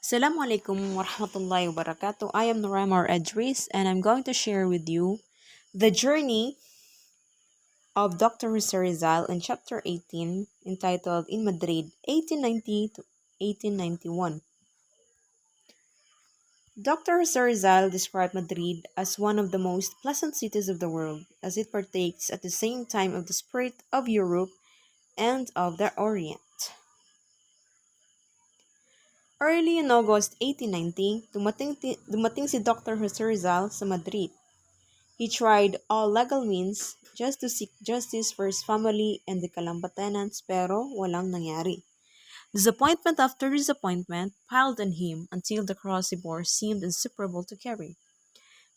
Assalamualaikum warahmatullahi wabarakatuh. I am Nuramar Edris and I'm going to share with you the journey of Dr. Jose Rizal in chapter 18 entitled In Madrid 1890 to 1891. Dr. Jose Rizal described Madrid as one of the most pleasant cities of the world as it partakes at the same time of the spirit of Europe and of the Orient. Early in August 1890, dumating si Dr. Jose Rizal sa Madrid. He tried all legal means just to seek justice for his family and the Calamba tenants pero walang nangyari. Disappointment after disappointment piled on him until the cross he bore seemed insuperable to carry.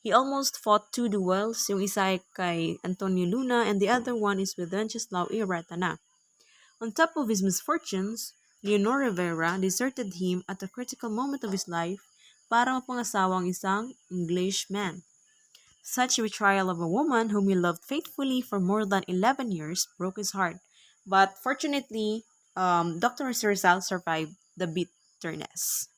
He almost fought two duels, yung isa ay kay Antonio Luna and the other one is with Wenceslao Iratana. On top of his misfortunes, Leonor Rivera deserted him at a critical moment of his life para mapangasawa ang isang Englishman. Such betrayal of a woman whom he loved faithfully for more than 11 years broke his heart. But fortunately, Dr. Rizal survived the bitterness.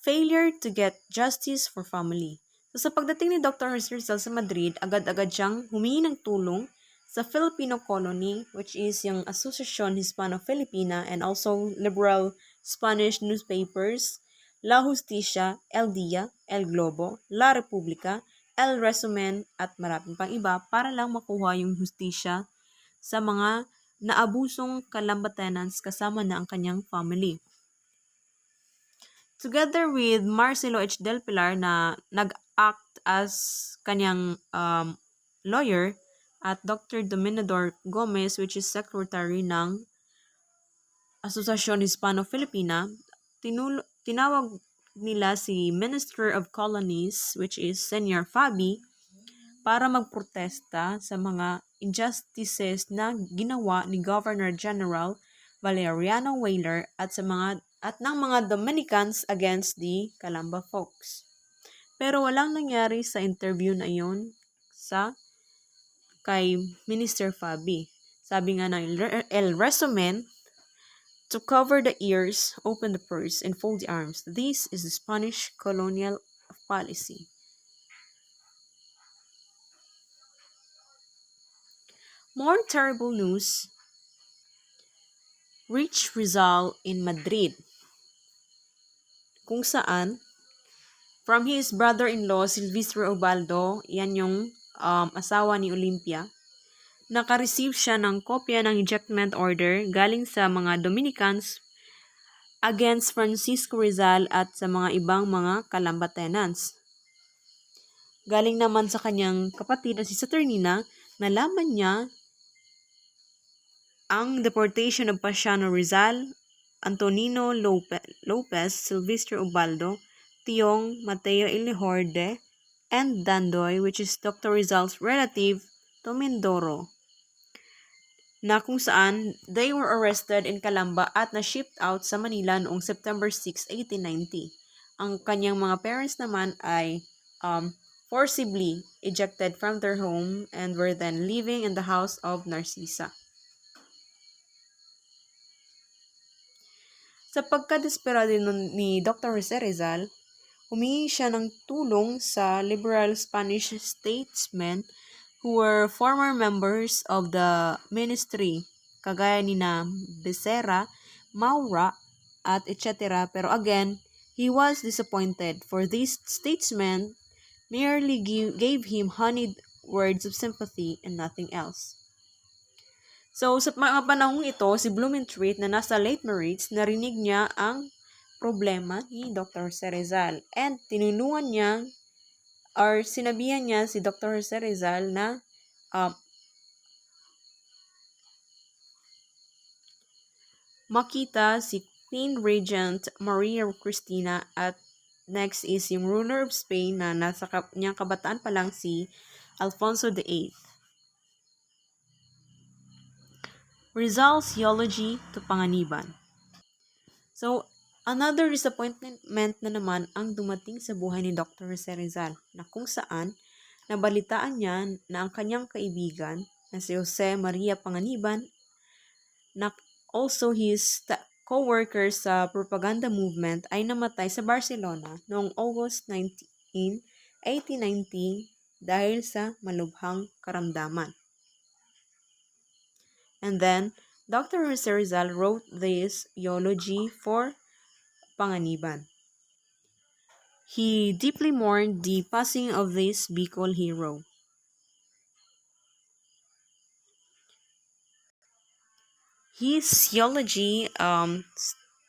Failure to get justice for family. So sa pagdating ni Dr. Rizal sa Madrid, agad-agad siyang humingi ng tulong sa Filipino colony, which is yung Asociacion Hispano-Filipina and also liberal Spanish newspapers, La Justicia, El Dia, El Globo, La República, El Resumen at maraming pang iba para lang makuha yung hustisya sa mga naabusong Calamba tenants kasama na ang kanyang family. Together with Marcelo H. Del Pilar na nag-act as kanyang lawyer at Dr. Dominador Gomez which is secretary ng Asociacion Hispano-Filipina, tinawag nila si Minister of Colonies which is Senyor Fabi para magprotesta sa mga injustices na ginawa ni Governor General Valeriano Weyler at ng mga Dominicans against the Calamba folks. Pero walang nangyari sa interview na iyon kay Minister Fabi. Sabi nga ng El Resumen, to cover the ears, open the purse, and fold the arms. This is the Spanish colonial policy. More terrible news reached Rizal in Madrid, kung saan from his brother-in-law, Silvestre Ubaldo, yan yung asawa ni Olympia, naka-receive siya ng kopya ng ejectment order galing sa mga Dominicans against Francisco Rizal at sa mga ibang mga Calamba tenants. Galing naman sa kanyang kapatid na si Saturnina, nalaman niya ang deportation of Pasiano Rizal, Antonino Lopez, Silvestre Ubaldo, Tiong, Mateo Ilihorde, and Dandoy, which is Dr. Rizal's relative to Mindoro, na kung saan they were arrested in Calamba at na-shipped out sa Manila noong September 6, 1890. Ang kanyang mga parents naman ay forcibly ejected from their home and were then living in the house of Narcisa. Sa pagkadesperado ni Dr. Jose Rizal, humingi siya ng tulong sa liberal Spanish statesmen who were former members of the ministry, kagaya ni na Becerra, Maura, at etc. Pero again, he was disappointed for these statesmen merely gave him honeyed words of sympathy and nothing else. So, sa mga panahong ito, si Blumentritt na nasa late marriage, narinig niya ang problema ni Dr. Jose Rizal. And tinulungan niya or sinabihan niya si Dr. Jose Rizal na makita si Queen Regent Maria Cristina at next is yung ruler of Spain na nasa niyang kabataan pa lang si Alfonso VIII. Rizal's eulogy to Panganiban. So, another disappointment na naman ang dumating sa buhay ni Dr. Jose Rizal na kung saan nabalitaan niya na ang kanyang kaibigan na si Jose Maria Panganiban na also his co-worker sa propaganda movement ay namatay sa Barcelona noong August 19, 1890 dahil sa malubhang karamdaman. And then, Dr. Jose Rizal wrote this eulogy for Panganiban. He deeply mourned the passing of this Bicol hero. His eulogy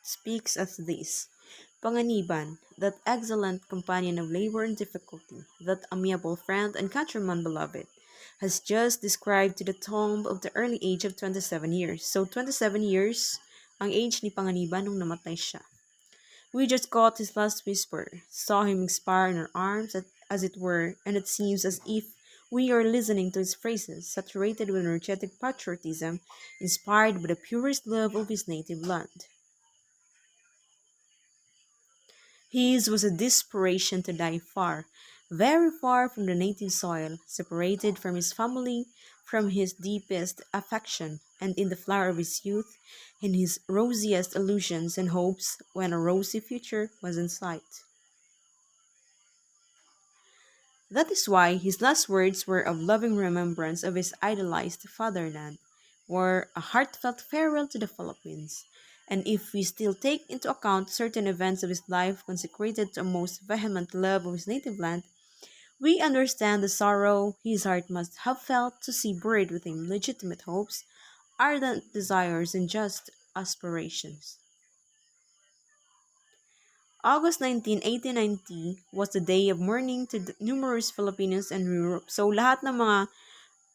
speaks as this: Panganiban, that excellent companion of labor and difficulty, that amiable friend and countryman beloved, has just described to the tomb of the early age of 27 years. So 27 years ang age ni Panganiban nung namatay siya. We just caught his last whisper, saw him expire in our arms, as it were, and it seems as if we are listening to his phrases, saturated with energetic patriotism, inspired by the purest love of his native land. His was a desperation to die far, very far from the native soil, separated from his family, from his deepest affection, and in the flower of his youth, in his rosiest illusions and hopes, when a rosy future was in sight. That is why his last words were of loving remembrance of his idolized fatherland, were a heartfelt farewell to the Philippines. And if we still take into account certain events of his life consecrated to a most vehement love of his native land, we understand the sorrow his heart must have felt to see buried with him legitimate hopes, ardent desires, and just aspirations. August 19, 1890 was the day of mourning to the numerous Filipinos in Europe. So lahat ng mga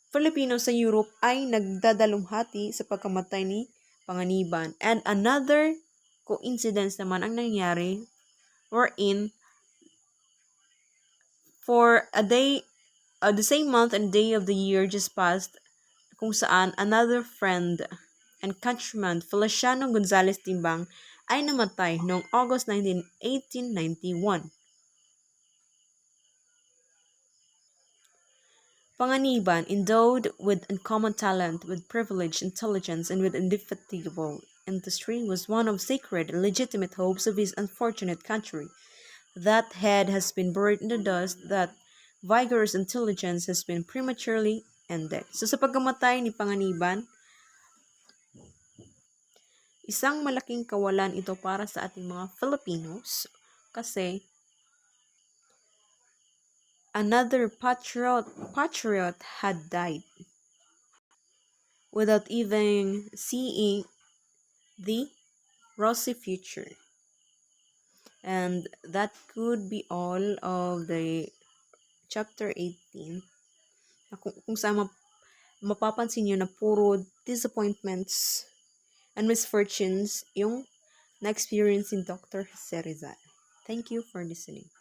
Filipino sa Europe ay nagdadalumhati sa pagkamatay ni Panganiban. And another coincidence naman ang nangyari wherein for a day, the same month and day of the year just passed kung saan another friend and countryman Feliciano Gonzalez Timbang ay namatay noong August 19, 1891. Panganiban, endowed with uncommon talent, with privileged intelligence, and with indefatigable industry, was one of sacred and legitimate hopes of his unfortunate country. That head has been buried in the dust, that vigorous intelligence has been prematurely ended. So sa pagkamatay ni Panganiban, isang malaking kawalan ito para sa ating mga Filipinos kasi another patriot had died without even seeing the rosy future. And that could be all of the chapter 18. Kung saan mapapansin nyo na puro disappointments and misfortunes yung na-experience in Dr. Jose Rizal. Thank you for listening.